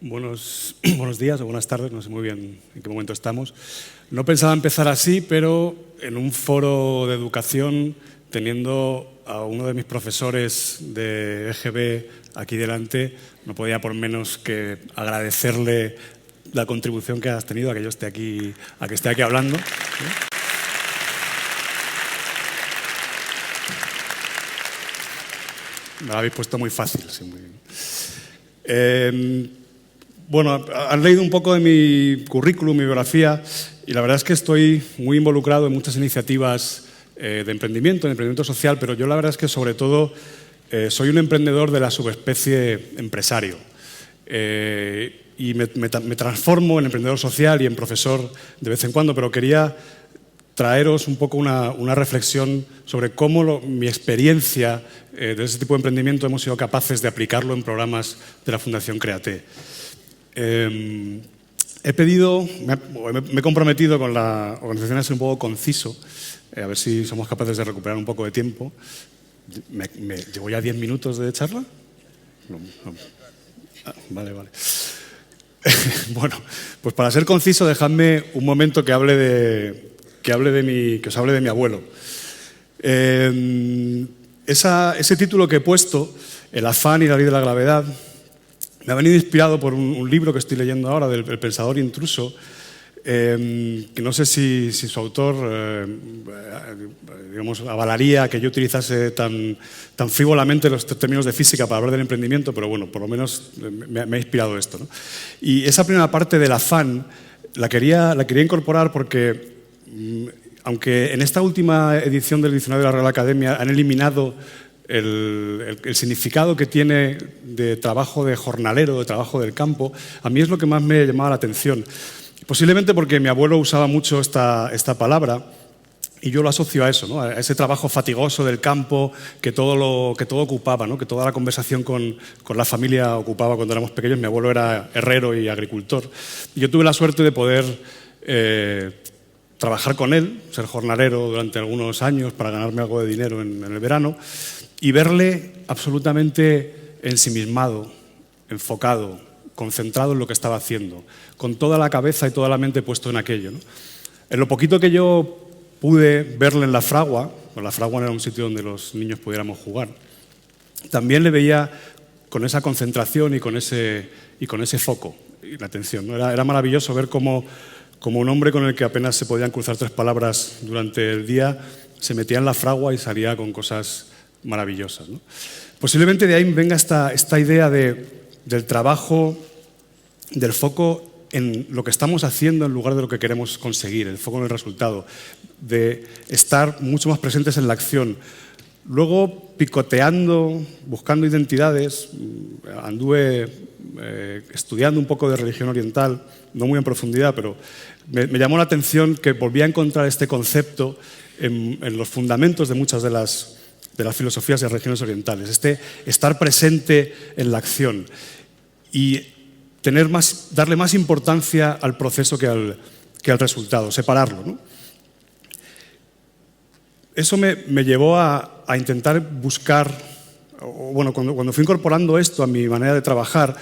Buenos días o buenas tardes, no sé muy bien en qué momento estamos. No pensaba empezar así, pero en un foro de educación, teniendo a uno de mis profesores de EGB aquí delante, no podía por menos que agradecerle la contribución que has tenido a que yo esté aquí, a que esté aquí hablando. Me lo habéis puesto muy fácil. Sí, muy bien. Bueno, han leído un poco de mi currículum, mi biografía, y la verdad es que estoy muy involucrado en muchas iniciativas de emprendimiento social, pero yo la verdad es que sobre todo soy un emprendedor de la subespecie empresario. Y me transformo en emprendedor social y en profesor de vez en cuando, pero quería traeros un poco una reflexión sobre cómo mi experiencia de ese tipo de emprendimiento hemos sido capaces de aplicarlo en programas de la Fundación Create. Me he comprometido con la organización a ser un poco conciso, a ver si somos capaces de recuperar un poco de tiempo. ¿Llevo ya 10 minutos de charla? No. Ah, vale. Bueno, pues para ser conciso, dejadme un momento que os hable de mi abuelo. Ese título que he puesto, El afán y la ley de la gravedad, me ha venido inspirado por un libro que estoy leyendo ahora, del pensador intruso, que no sé si su autor avalaría que yo utilizase tan frívolamente los términos de física para hablar del emprendimiento, pero bueno, por lo menos me ha inspirado esto, ¿no? Y esa primera parte del afán la quería incorporar porque, aunque en esta última edición del Diccionario de la Real Academia han eliminado el significado que tiene de trabajo de jornalero, de trabajo del campo, a mí es lo que más me llamaba la atención. Posiblemente porque mi abuelo usaba mucho esta palabra y yo lo asocio a eso, ¿no? A ese trabajo fatigoso del campo que todo ocupaba, ¿no? Que toda la conversación con la familia ocupaba cuando éramos pequeños. Mi abuelo era herrero y agricultor. Y yo tuve la suerte de poder trabajar con él, ser jornalero durante algunos años para ganarme algo de dinero en el verano y verle absolutamente ensimismado, enfocado, concentrado en lo que estaba haciendo, con toda la cabeza y toda la mente puesto en aquello, ¿no? En lo poquito que yo pude verle en la fragua, pues la fragua no era un sitio donde los niños pudiéramos jugar, también le veía con esa concentración y con ese foco y la atención, ¿no? Era maravilloso ver cómo un hombre con el que apenas se podían cruzar 3 palabras durante el día se metía en la fragua y salía con cosas maravillosas, ¿no? Posiblemente de ahí venga esta idea del trabajo, del foco en lo que estamos haciendo en lugar de lo que queremos conseguir, el foco en el resultado, de estar mucho más presentes en la acción. Luego, picoteando, buscando identidades, anduve estudiando un poco de religión oriental, no muy en profundidad, pero me llamó la atención que volví a encontrar este concepto en los fundamentos de muchas de las filosofías de las religiones orientales, estar presente en la acción y darle más importancia al proceso que al resultado, separarlo, ¿no? Eso me llevó a intentar buscar, bueno, cuando fui incorporando esto a mi manera de trabajar,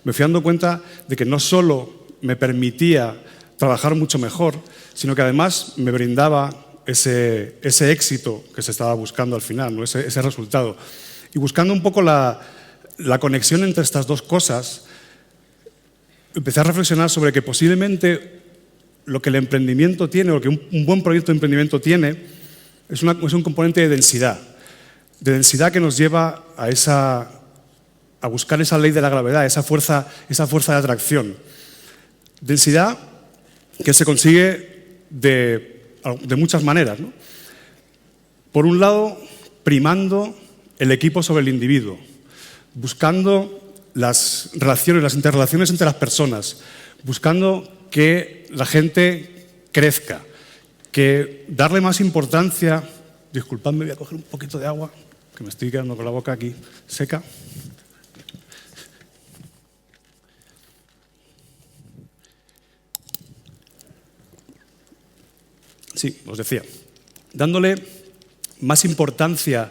me fui dando cuenta de que no solo me permitía trabajar mucho mejor, sino que además me brindaba ese éxito que se estaba buscando al final, ¿no? ese resultado. Y buscando un poco la conexión entre estas dos cosas, empecé a reflexionar sobre que posiblemente lo que el emprendimiento tiene, o lo que un buen proyecto de emprendimiento tiene, es un componente de densidad que nos lleva a buscar esa ley de la gravedad, esa fuerza de atracción. Densidad que se consigue de muchas maneras, ¿no? Por un lado, primando el equipo sobre el individuo, buscando las relaciones, las interrelaciones entre las personas, buscando que la gente crezca, que darle más importancia. Disculpadme, voy a coger un poquito de agua, que me estoy quedando con la boca aquí seca. Sí, os decía, dándole más importancia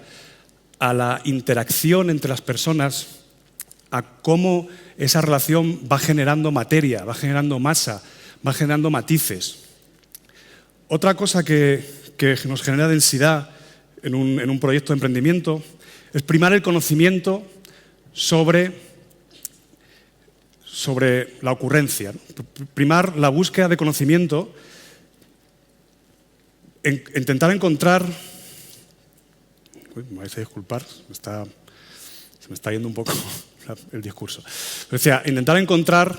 a la interacción entre las personas, a cómo esa relación va generando materia, va generando masa, va generando matices. Otra cosa que nos genera densidad en un proyecto de emprendimiento es primar el conocimiento sobre la ocurrencia, ¿no? Primar la búsqueda de conocimiento, intentar encontrar... Uy, me vais a disculpar, se me está yendo un poco el discurso. O sea, intentar encontrar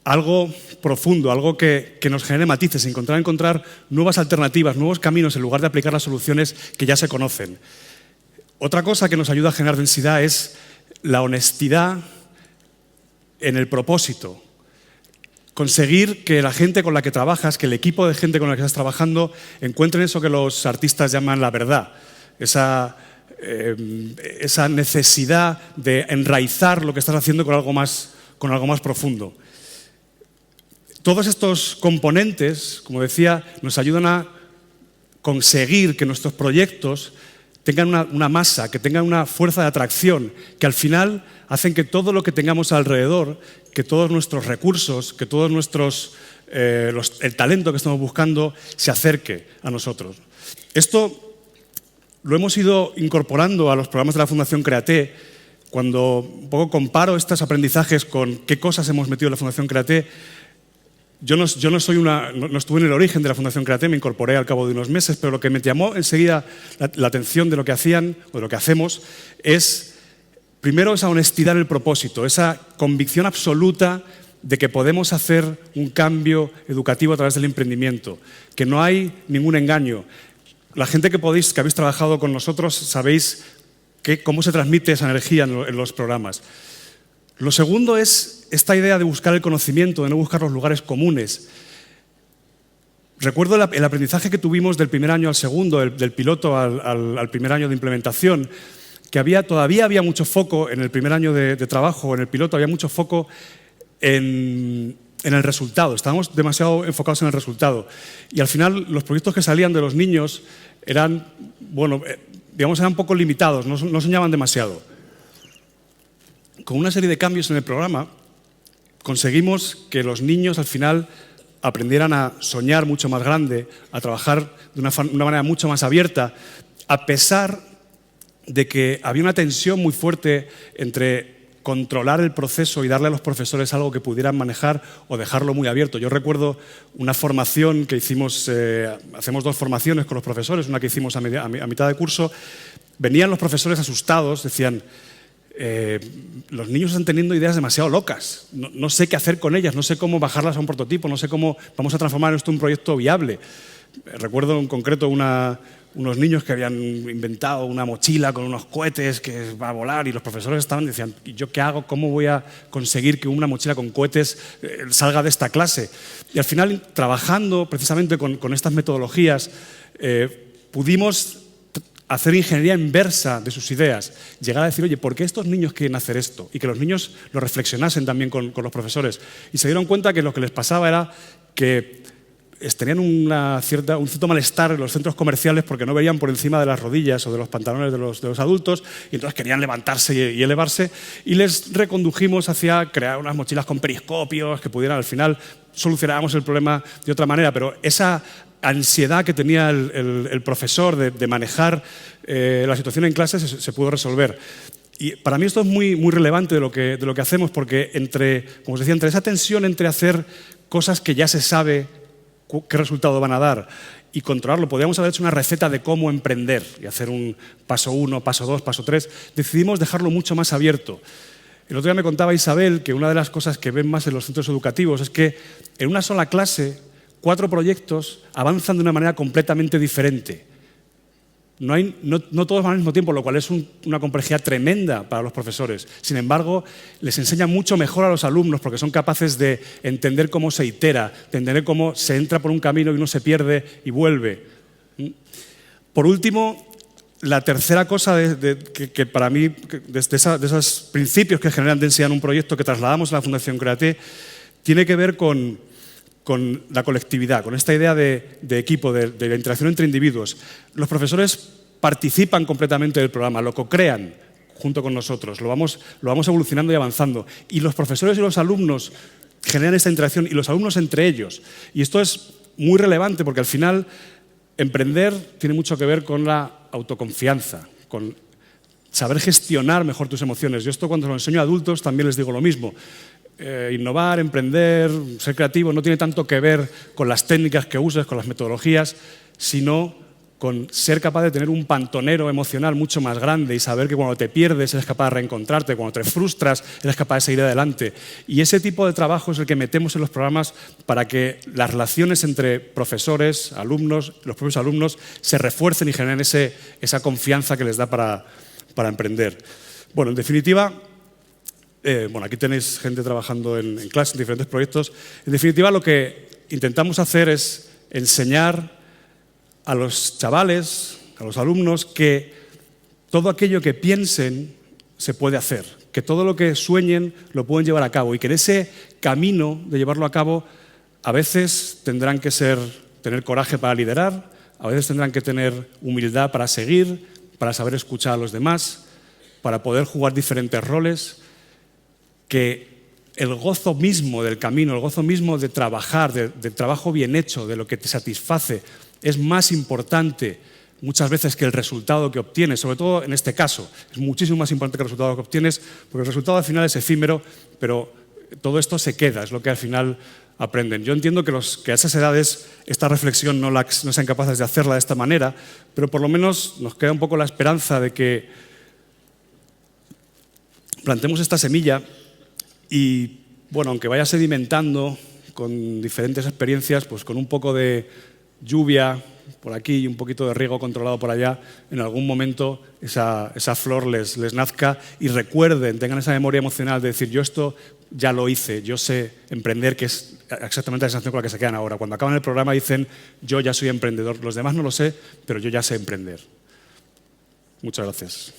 algo profundo, algo que nos genere matices, encontrar nuevas alternativas, nuevos caminos en lugar de aplicar las soluciones que ya se conocen. Otra cosa que nos ayuda a generar densidad es la honestidad en el propósito. Conseguir que la gente con la que trabajas, que el equipo de gente con la que estás trabajando, encuentren eso que los artistas llaman la verdad. Esa necesidad de enraizar lo que estás haciendo con algo más profundo. Todos estos componentes, como decía, nos ayudan a conseguir que nuestros proyectos tengan una masa, que tengan una fuerza de atracción, que al final hacen que todo lo que tengamos alrededor, que todos nuestros recursos, que todos el talento que estamos buscando se acerque a nosotros. Esto lo hemos ido incorporando a los programas de la Fundación Create. Cuando un poco comparo estos aprendizajes con qué cosas hemos metido en la Fundación Create, yo no estuve en el origen de la Fundación Create, me incorporé al cabo de unos meses, pero lo que me llamó enseguida la atención de lo que hacían o de lo que hacemos es, primero, esa honestidad en el propósito, esa convicción absoluta de que podemos hacer un cambio educativo a través del emprendimiento, que no hay ningún engaño. La gente que habéis trabajado con nosotros sabéis cómo se transmite esa energía en los programas. Lo segundo es esta idea de buscar el conocimiento, de no buscar los lugares comunes. Recuerdo el aprendizaje que tuvimos del primer año al segundo, del piloto al primer año de implementación, que todavía había mucho foco en el primer año de trabajo, en el piloto, había mucho foco en el resultado. Estábamos demasiado enfocados en el resultado. Y al final los proyectos que salían de los niños eran un poco limitados, no soñaban demasiado. Con una serie de cambios en el programa, conseguimos que los niños al final aprendieran a soñar mucho más grande, a trabajar de una manera mucho más abierta, a pesar de que había una tensión muy fuerte entre controlar el proceso y darle a los profesores algo que pudieran manejar o dejarlo muy abierto. Yo recuerdo una formación que hicimos, hacemos dos formaciones con los profesores, una que hicimos a mitad de curso. Venían los profesores asustados, decían... los niños están teniendo ideas demasiado locas, no sé qué hacer con ellas, no sé cómo bajarlas a un prototipo, no sé cómo vamos a transformar esto en un proyecto viable. Recuerdo en concreto unos niños que habían inventado una mochila con unos cohetes que va a volar y los profesores decían, ¿y yo qué hago? ¿Cómo voy a conseguir que una mochila con cohetes salga de esta clase? Y al final, trabajando precisamente con estas metodologías, pudimos hacer ingeniería inversa de sus ideas, llegar a decir, oye, ¿por qué estos niños quieren hacer esto? Y que los niños lo reflexionasen también con los profesores. Y se dieron cuenta que lo que les pasaba era que tenían un cierto malestar en los centros comerciales porque no veían por encima de las rodillas o de los pantalones de los adultos y entonces querían levantarse y elevarse y les recondujimos hacia crear unas mochilas con periscopios que pudieran, al final solucionábamos el problema de otra manera, pero esa ansiedad que tenía el profesor de manejar la situación en clase se pudo resolver. Y para mí esto es muy, muy relevante de lo que hacemos porque como os decía, entre esa tensión entre hacer cosas que ya se sabe qué resultado van a dar y controlarlo, podríamos haber hecho una receta de cómo emprender y hacer un paso 1, paso 2, paso 3. Decidimos dejarlo mucho más abierto. El otro día me contaba Isabel que una de las cosas que ven más en los centros educativos es que en una sola clase 4 proyectos avanzan de una manera completamente diferente. No todos van al mismo tiempo, lo cual es una complejidad tremenda para los profesores. Sin embargo, les enseña mucho mejor a los alumnos porque son capaces de entender cómo se itera, de entender cómo se entra por un camino y uno se pierde y vuelve. Por último, la tercera cosa que para mí, de esos principios que generan densidad en un proyecto que trasladamos a la Fundación Create, tiene que ver con la colectividad, con esta idea de equipo, de la interacción entre individuos. Los profesores participan completamente del programa, lo co-crean. junto con nosotros, lo vamos evolucionando y avanzando. Y los profesores y los alumnos generan esta interacción y los alumnos entre ellos. Y esto es muy relevante porque al final emprender tiene mucho que ver con la autoconfianza, con saber gestionar mejor tus emociones. Yo esto cuando lo enseño a adultos también les digo lo mismo. Innovar, emprender, ser creativo no tiene tanto que ver con las técnicas que uses, con las metodologías, sino con ser capaz de tener un pantonero emocional mucho más grande y saber que cuando te pierdes eres capaz de reencontrarte, cuando te frustras eres capaz de seguir adelante. Y ese tipo de trabajo es el que metemos en los programas para que las relaciones entre profesores, alumnos, los propios alumnos se refuercen y generen esa confianza que les da para emprender. Bueno, en definitiva, aquí tenéis gente trabajando en clase, en diferentes proyectos. En definitiva, lo que intentamos hacer es enseñar a los chavales, a los alumnos, que todo aquello que piensen se puede hacer, que todo lo que sueñen lo pueden llevar a cabo y que en ese camino de llevarlo a cabo a veces tendrán que tener coraje para liderar, a veces tendrán que tener humildad para seguir, para saber escuchar a los demás, para poder jugar diferentes roles, que el gozo mismo del camino, el gozo mismo de trabajar, del trabajo bien hecho, de lo que te satisface, es más importante muchas veces que el resultado que obtienes, sobre todo en este caso. Es muchísimo más importante que el resultado que obtienes, porque el resultado al final es efímero, pero todo esto se queda, es lo que al final aprenden. Yo entiendo que a esas edades esta reflexión no sean capaces de hacerla de esta manera, pero por lo menos nos queda un poco la esperanza de que plantemos esta semilla y, bueno, aunque vaya sedimentando con diferentes experiencias, pues con un poco de lluvia por aquí y un poquito de riego controlado por allá, en algún momento esa flor les nazca y recuerden, tengan esa memoria emocional de decir, yo esto ya lo hice, yo sé emprender, que es exactamente la sensación con la que se quedan ahora. Cuando acaban el programa dicen, yo ya soy emprendedor, los demás no lo sé, pero yo ya sé emprender. Muchas gracias.